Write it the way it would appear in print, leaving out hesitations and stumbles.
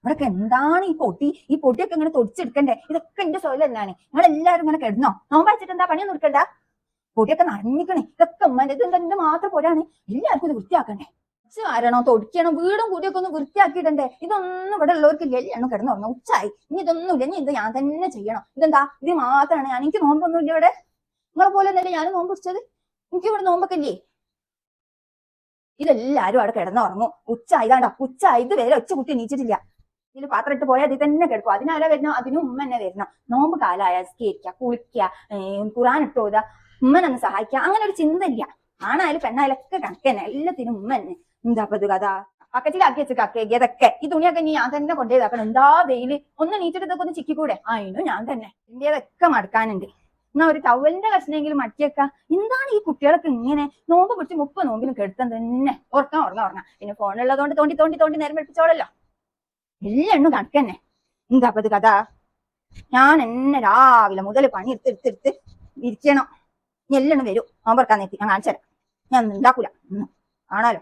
ഇവിടൊക്കെ എന്താണ് ഈ പൊടിയൊക്കെ ഇങ്ങനെ തൊടിച്ചെടുക്കണ്ടേ? ഇതൊക്കെ എന്റെ സോയിൽ തന്നെയാണ്. നിങ്ങൾ എല്ലാവരും ഇങ്ങനെ കിടന്നോ? നോമ്പ് വെച്ചിട്ട് എന്താ പണിയൊന്നും എടുക്കണ്ട? പൊടിയൊക്കെ നിറഞ്ഞിക്കണേ. ഇതൊക്കെ ഉമ്മന്റെ ഇത് എന്റെ മാത്രം പോരാണ്. എല്ലാവർക്കും ഇത് വൃത്തിയാക്കണ്ടേ? ആരണോ തൊടിക്കണം, വീടും കൂടിയൊക്കെ ഒന്ന് വൃത്തിയാക്കിയിടണ്ടേ? ഇതൊന്നും ഇവിടെ ഉള്ളവർക്ക് ഇല്ലല്ലോ. കിടന്നുറങ്ങണം, ഉച്ചായി. ഇനി ഇതൊന്നും ഇല്ല, ഇനി ഇത് ഞാൻ തന്നെ ചെയ്യണം. ഇതെന്താ ഇത് മാത്രമാണ് ഞാൻ, എനിക്ക് നോമ്പൊന്നും ഇല്ല ഇവിടെ. നിങ്ങളെ പോലെ തന്നെ ഞാൻ നോമ്പ് പിടിച്ചത്. എനിക്ക് ഇവിടെ നോമ്പൊക്കെ ഇല്ലേ? ഇതെല്ലാരും അവിടെ കിടന്നുറങ്ങും. ഉച്ചായി കണ്ടോ, ഉച്ചായി ഇതുവരെ ഒച്ച കുട്ടി എണീച്ചിട്ടില്ല. ഇതിൽ പാത്രം ഇട്ട് പോയാൽ അതിൽ തന്നെ കിടക്കും. അതിനാരാ വരണം? അതിനും ഉമ്മ തന്നെ വരണം. നോമ്പ് കാലായ സ്കരിക്കുക, കുളിക്കുക, ഖുർആൻ ഇട്ട് ഓതുക, ഉമ്മനൊന്ന് സഹായിക്കുക, അങ്ങനെ ഒരു ചിന്ത ഇല്ല. ആണായാലും പെണ്ണായാലും ഒക്കെ കണക്കന്നെ, എല്ലാത്തിനും ഉമ്മ തന്നെ. എന്താ അപ്പൊ ഇത് കഥ? പക്കറ്റിലാക്കി വെച്ച് കക്കേതൊക്കെ ഈ തുണിയൊക്കെ ഇനി ഞാൻ തന്നെ കൊണ്ടുപോയിതാക്കണം. എന്താ വെയില്, ഒന്ന് നീച്ചിട്ട് ഇതൊക്കെ ഒന്ന് ചിക്കിക്കൂടെ? അതിനും ഞാൻ തന്നെ. ഇന്ത്യതൊക്കെ മടക്കാനുണ്ട്. എന്നാ ഒരു ടവലിന്റെ കഷ്ണെങ്കിലും മടക്കിയേക്ക. എന്താണ് ഈ കുട്ടികളൊക്കെ ഇങ്ങനെ? നോമ്പ് പിടിച്ച് 30 നോമ്പിനും കെടുത്താൻ തന്നെ. ഉറങ്ങാം. പിന്നെ ഫോണുള്ളതുകൊണ്ട് തോണ്ടി നേരം വെപ്പിച്ചോളല്ലോ. എല്ലാം കണക്കന്നെ. എന്താ അപ്പൊ ഇത് കഥ? ഞാൻ എന്നെ രാവിലെ മുതൽ പണി എടുത്ത് ഇരിക്കണം. എല്ലാം വരും. നോമ്പറക്കാൻ നേരത്തി ഞാൻ കാണിച്ചു തരാം. ഞാൻ ഉണ്ടാക്കൂല. ആണാലോ.